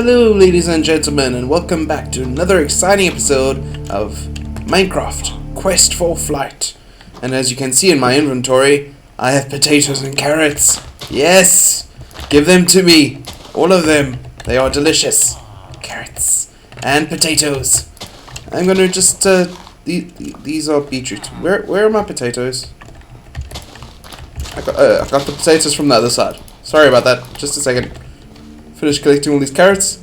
Hello ladies and gentlemen, and welcome back to another exciting episode of Minecraft Quest for Flight. And as you can see in my inventory, I have potatoes and carrots. Yes! Give them to me! All of them! They are delicious. Carrots and potatoes. I'm gonna just, these are beetroot. Where are my potatoes? I got the potatoes from the other side. Sorry about that. Just a second. Finish collecting all these carrots.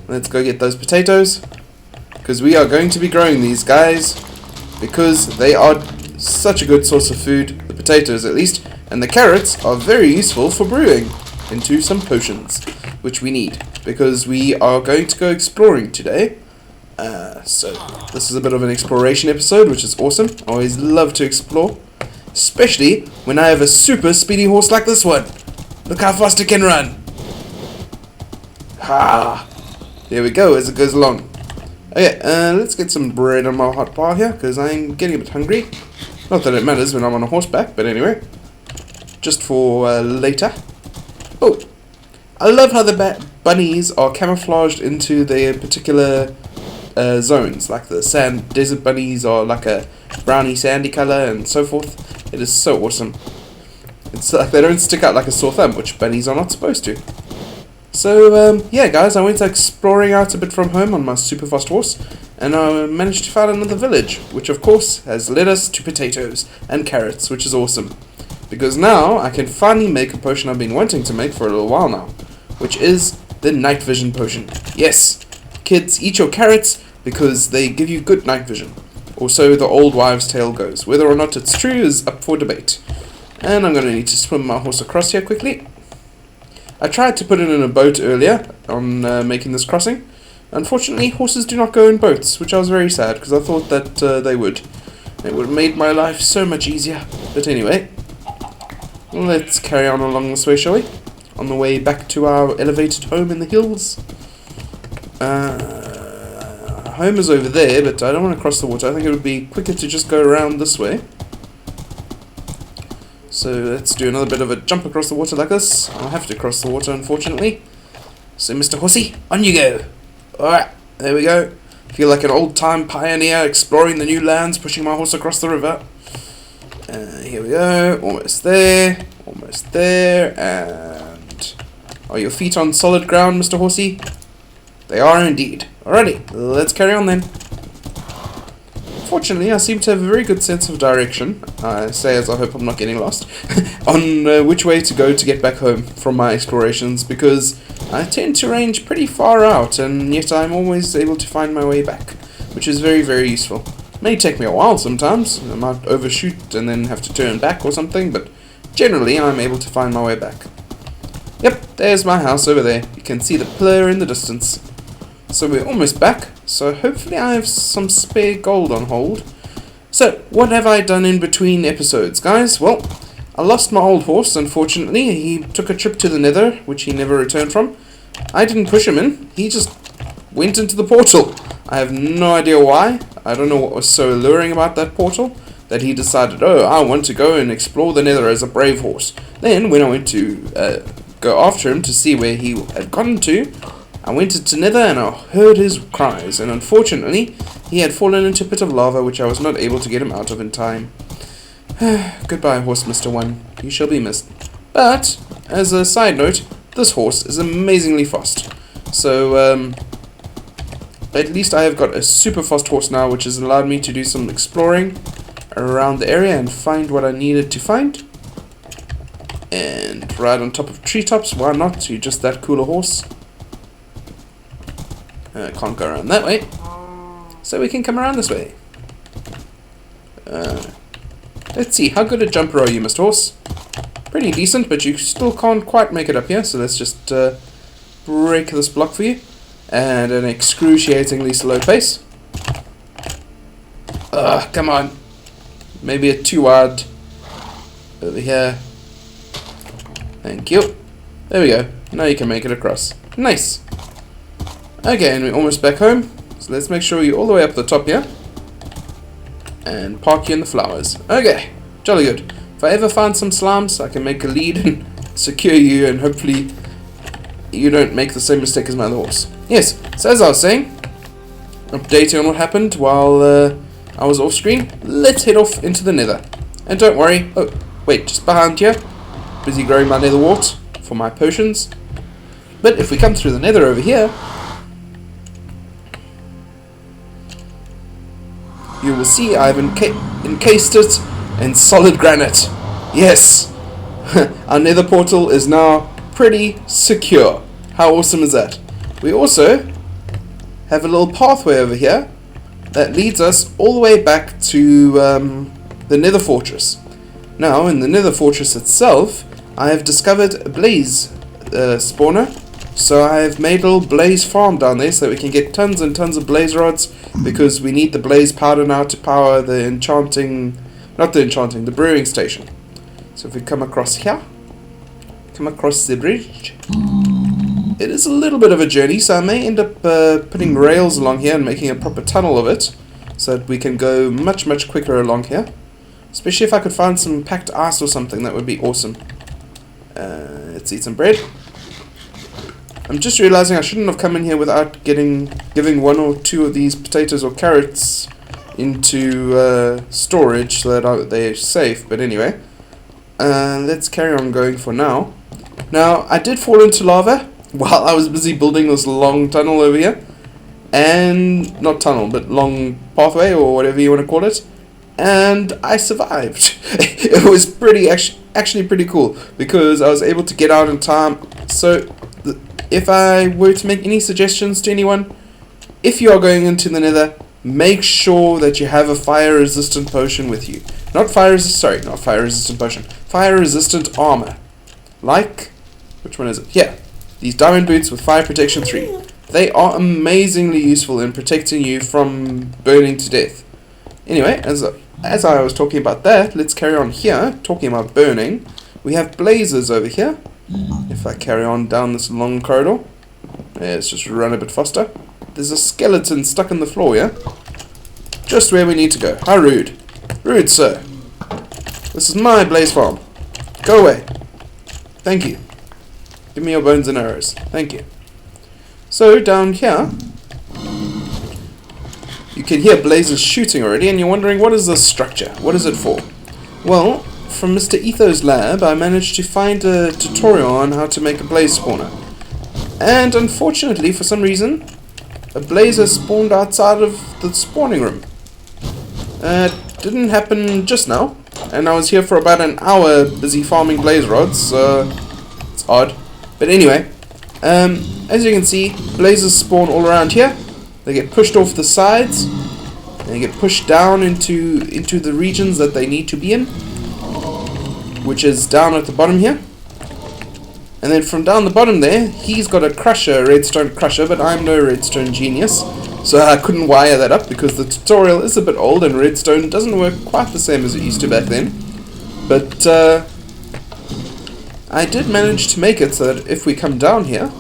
Let's go get those potatoes, because we are going to be growing these guys, because they are such a good source of food, the potatoes at least, and the carrots are very useful for brewing into some potions, which we need, because we are going to go exploring today. So this is a bit of an exploration episode, which is awesome. I always love to explore, especially when I have a super speedy horse like this one. Look how fast it can run. Ha! There we go as it goes along. Okay, let's get some bread on my hot bar here, because I'm getting a bit hungry. Not that it matters when I'm on a horseback, but anyway. Just for later. Oh, I love how the bunnies are camouflaged into their particular zones. Like the desert bunnies are like a browny sandy color and so forth. It is so awesome. It's like they don't stick out like a sore thumb, which bunnies are not supposed to. So, yeah guys, I went exploring out a bit from home on my super fast horse, and I managed to find another village, which of course has led us to potatoes and carrots, which is awesome. Because now I can finally make a potion I've been wanting to make for a little while now, which is the night vision potion. Yes, kids, eat your carrots because they give you good night vision. Or so the old wives' tale goes. Whether or not it's true is up for debate. And I'm going to need to swim my horse across here quickly. I tried to put it in a boat earlier on making this crossing. Unfortunately, horses do not go in boats, which I was very sad because I thought that they would. It would have made my life so much easier. But anyway, let's carry on along this way, shall we? On the way back to our elevated home in the hills. Home is over there, but I don't want to cross the water. I think it would be quicker to just go around this way. So let's do another bit of a jump across the water like this. I'll have to cross the water, unfortunately. So, Mr. Horsey, on you go. Alright, there we go. Feel like an old-time pioneer exploring the new lands, pushing my horse across the river. Here we go. Almost there. Almost there. And are your feet on solid ground, Mr. Horsey? They are indeed. Alrighty, let's carry on then. Fortunately, I seem to have a very good sense of direction, I say as I hope I'm not getting lost, on which way to go to get back home from my explorations, because I tend to range pretty far out, and yet I'm always able to find my way back, which is very, very useful. It may take me a while sometimes, I might overshoot and then have to turn back or something, but generally I'm able to find my way back. Yep, there's my house over there. You can see the pillar in the distance. So we're almost back, so hopefully I have some spare gold on hold. So, what have I done in between episodes, guys? Well, I lost my old horse, unfortunately. He took a trip to the Nether, which he never returned from. I didn't push him in, he just went into the portal. I have no idea why. I don't know what was so alluring about that portal, that he decided, oh, I want to go and explore the Nether as a brave horse. Then, when I went to go after him to see where he had gotten to, I went into Nether and I heard his cries, and unfortunately, he had fallen into a pit of lava which I was not able to get him out of in time. Goodbye, horse Mr. One. You shall be missed. But, as a side note, this horse is amazingly fast. So, at least I have got a super fast horse now, which has allowed me to do some exploring around the area and find what I needed to find. And ride on top of treetops, why not? You're just that cool a horse. Can't go around that way, so we can come around this way. Let's see, how good a jumper are you, Mr. Horse? Pretty decent, but you still can't quite make it up here, so let's just break this block for you at an excruciatingly slow pace. Come on. Maybe a too wide over here. Thank you. There we go. Now you can make it across. Nice. Okay, and we're almost back home, so let's make sure you're all the way up the top here, and park you in the flowers. Okay, jolly good. If I ever find some slimes, I can make a lead and secure you, and hopefully you don't make the same mistake as my other horse. Yes, so as I was saying, updating on what happened while I was off screen, let's head off into the Nether. And don't worry, oh wait, just behind here, busy growing my Nether wart for my potions. But if we come through the Nether over here, you will see I've encased it in solid granite. Yes, our Nether portal is now pretty secure. How awesome is that? We also have a little pathway over here that leads us all the way back to the Nether Fortress. Now, in the Nether Fortress itself, I have discovered a blaze spawner. So I have made a little blaze farm down there so that we can get tons and tons of blaze rods, because we need the blaze powder now to power the the brewing station. So if we come across here, come across the bridge, it is a little bit of a journey, so I may end up putting rails along here and making a proper tunnel of it, so that we can go much quicker along here. Especially if I could find some packed ice or something, that would be awesome. Let's eat some bread. I'm just realizing I shouldn't have come in here without giving one or two of these potatoes or carrots into storage so that they're safe. But anyway, let's carry on going for now. Now, I did fall into lava while I was busy building this long tunnel over here. And, not tunnel, but long pathway or whatever you want to call it. And I survived. It was actually pretty cool, because I was able to get out in time. So if I were to make any suggestions to anyone, if you are going into the Nether, make sure that you have a fire resistant potion with you. Not fire resistant potion. Fire resistant armor. Like, which one is it? Yeah, these diamond boots with fire protection 3. They are amazingly useful in protecting you from burning to death. Anyway, as I was talking about that, let's carry on here, talking about burning. We have blazes over here. If I carry on down this long corridor, let's just run a bit faster. There's a skeleton stuck in the floor, yeah? Just where we need to go. How rude. Rude, sir. This is my blaze farm. Go away. Thank you. Give me your bones and arrows. Thank you. So, down here, you can hear blazes shooting already, and you're wondering, what is this structure? What is it for? Well, from Mr. Etho's lab, I managed to find a tutorial on how to make a blaze spawner. And unfortunately, for some reason, a blaze has spawned outside of the spawning room. It didn't happen just now, and I was here for about an hour busy farming blaze rods, so it's odd. But anyway, as you can see, blazes spawn all around here. They get pushed off the sides, and they get pushed down into the regions that they need to be in, which is down at the bottom here. And then from down the bottom there, he's got a crusher, a redstone crusher, but I'm no redstone genius, so I couldn't wire that up because the tutorial is a bit old and redstone doesn't work quite the same as it used to back then. But I did manage to make it so that if we come down here,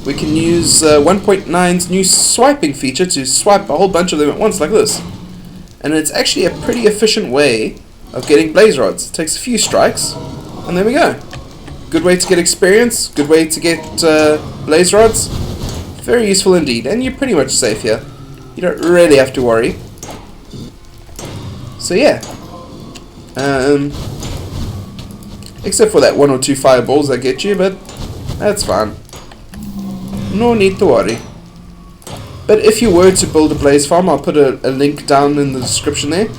we can use 1.9's new swiping feature to swipe a whole bunch of them at once like this. And it's actually a pretty efficient way of getting blaze rods. It takes a few strikes, and there we go. Good way to get experience, good way to get blaze rods. Very useful indeed, and you're pretty much safe here. You don't really have to worry. So yeah. Except for that one or two fireballs that get you, but that's fine. No need to worry. But if you were to build a blaze farm, I'll put a link down in the description there.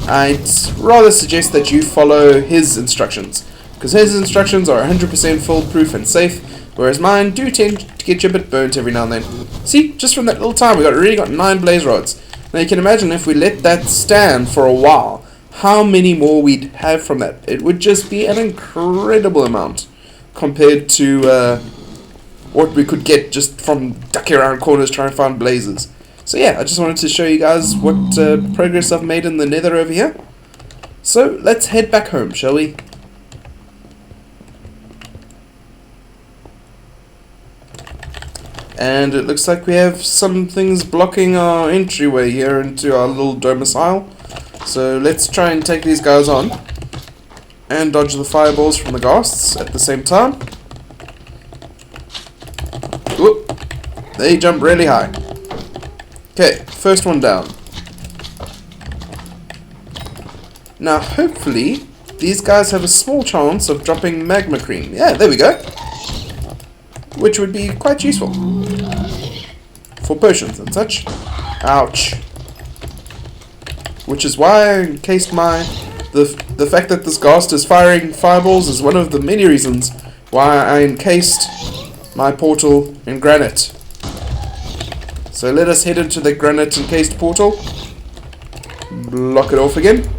I'd rather suggest that you follow his instructions, because his instructions are 100% foolproof and safe, whereas mine do tend to get you a bit burnt every now and then. See, just from that little time we really got 9 blaze rods. Now you can imagine if we let that stand for a while, how many more we'd have from that. It would just be an incredible amount compared to what we could get just from ducking around corners trying to find blazes. So yeah, I just wanted to show you guys what progress I've made in the Nether over here. So let's head back home, shall we? And it looks like we have some things blocking our entryway here into our little domicile. So let's try and take these guys on. and dodge the fireballs from the ghasts at the same time. Whoop. They jump really high. Okay, first one down. Now hopefully these guys have a small chance of dropping magma cream. Yeah, there we go. Which would be quite useful for potions and such. Ouch. Which is why I encased the fact that this ghast is firing fireballs is one of the many reasons why I encased my portal in granite. So let us head into the granite encased portal. Block it off again.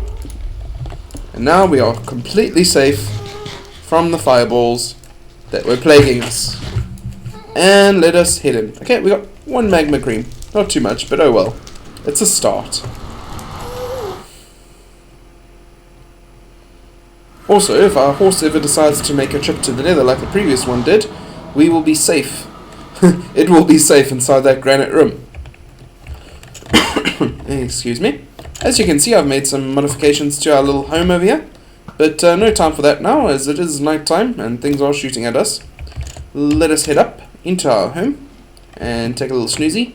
And now we are completely safe from the fireballs that were plaguing us. And let us head in. Okay, we got one magma cream. Not too much, but oh well. It's a start. Also, if our horse ever decides to make a trip to the Nether like the previous one did, we will be safe. It will be safe inside that granite room. Excuse me. As you can see, I've made some modifications to our little home over here. But no time for that now, as it is night time and things are shooting at us. Let us head up into our home and take a little snoozy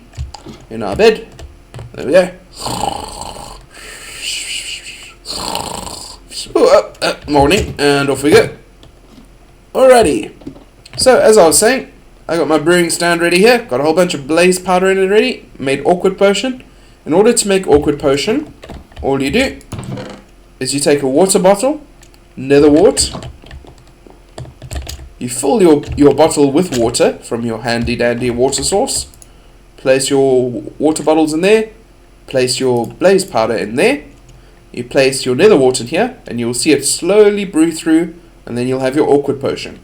in our bed. There we go. Morning, and off we go. Alrighty. So, as I was saying, I got my brewing stand ready here. Got a whole bunch of blaze powder in it ready. Made awkward potion. In order to make awkward potion, all you do is you take a water bottle, nether wart. You fill your bottle with water from your handy dandy water source. Place your water bottles in there. Place your blaze powder in there. You place your nether wart in here, and you'll see it slowly brew through, and then you'll have your awkward potion.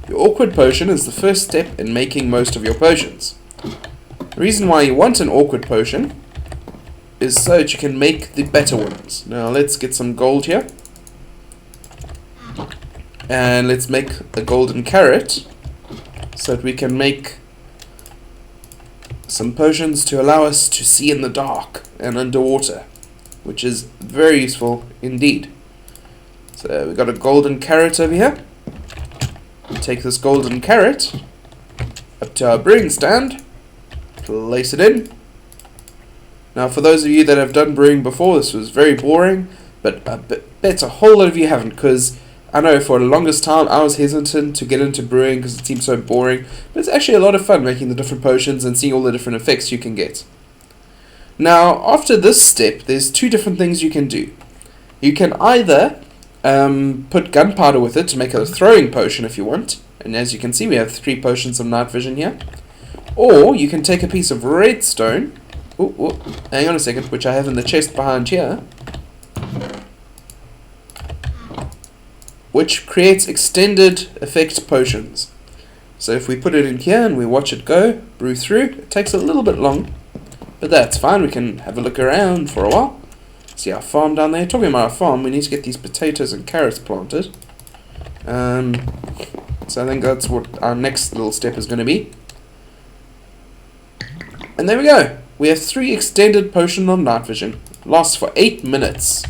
Your awkward potion is the first step in making most of your potions. The reason why you want an awkward potion is so that you can make the better ones. Now let's get some gold here. And let's make a golden carrot so that we can make some potions to allow us to see in the dark and underwater, which is very useful indeed. So we got a golden carrot over here. Take this golden carrot up to our brewing stand, place it in. Now for those of you that have done brewing before, this was very boring, but I bet a whole lot of you haven't, because I know for the longest time I was hesitant to get into brewing because it seemed so boring, but it's actually a lot of fun making the different potions and seeing all the different effects you can get. Now after this step, there's two different things you can do. You can either put gunpowder with it to make a throwing potion if you want, and as you can see we have 3 potions of night vision here. Or you can take a piece of redstone, hang on a second, which I have in the chest behind here, which creates extended effect potions. So if we put it in here and we watch it go, brew through, it takes a little bit long, but that's fine, we can have a look around for a while. See our farm down there. Talking about our farm, we need to get these potatoes and carrots planted. So I think that's what our next little step is going to be. And there we go. We have 3 extended potion of night vision. Lasts for 8 minutes.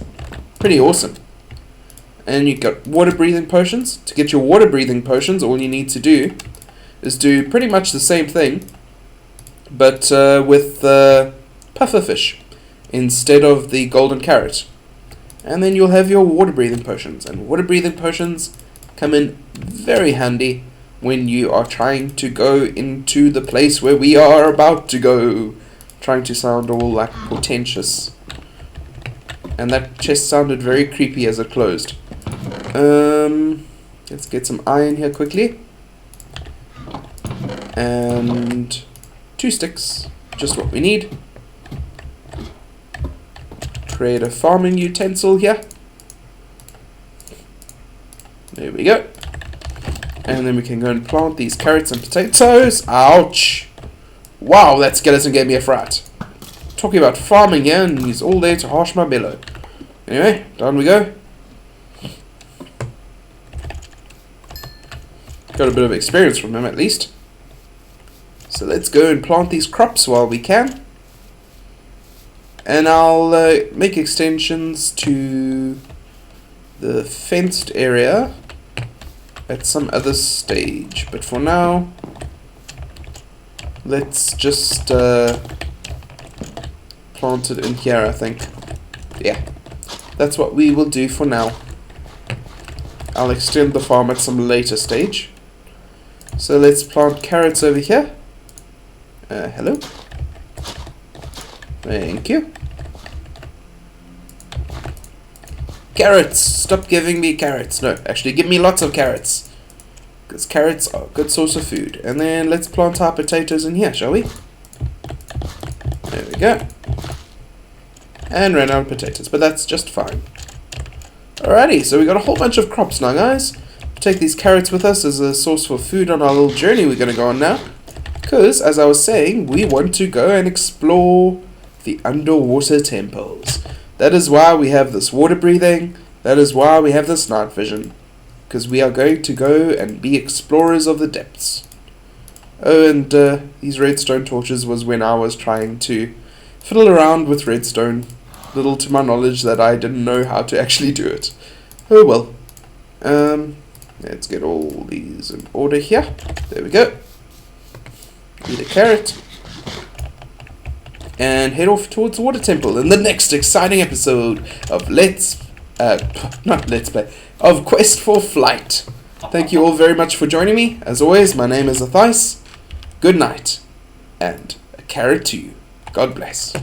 Pretty awesome. And you got water breathing potions. To get your water breathing potions, all you need to do is do pretty much the same thing, but with pufferfish instead of the golden carrot. And then you'll have your water breathing potions. And water breathing potions come in very handy when you are trying to go into the place where we are about to go. Trying to sound all like portentous. And that chest sounded very creepy as it closed. Let's get some iron here quickly. And 2 sticks, just what we need. Create a farming utensil here. There we go. And then we can go and plant these carrots and potatoes. Ouch! Wow, that skeleton gave me a fright. Talking about farming here, and he's all there to harsh my bellow. Anyway, down we go. Got a bit of experience from him at least. So let's go and plant these crops while we can. And I'll make extensions to the fenced area at some other stage. But for now, let's just plant it in here, I think. Yeah, that's what we will do for now. I'll extend the farm at some later stage. So let's plant carrots over here. Hello. Thank you. Carrots! Stop giving me carrots. No, actually give me lots of carrots. Because carrots are a good source of food. And then let's plant our potatoes in here, shall we? There we go. And ran out of potatoes, but that's just fine. Alrighty, so we got a whole bunch of crops now, guys. Take these carrots with us as a source for food on our little journey we're going to go on now. Because, as I was saying, we want to go and explore the underwater temples. That is why we have this water breathing. That is why we have this night vision. Because we are going to go and be explorers of the depths. Oh, and these redstone torches was when I was trying to fiddle around with redstone. Little to my knowledge that I didn't know how to actually do it. Oh well. Let's get all these in order here. There we go. Eat a carrot. And head off towards the water temple in the next exciting episode of of Quest for Flight. Thank you all very much for joining me. As always, my name is Athais. Good night. And a carrot to you. God bless.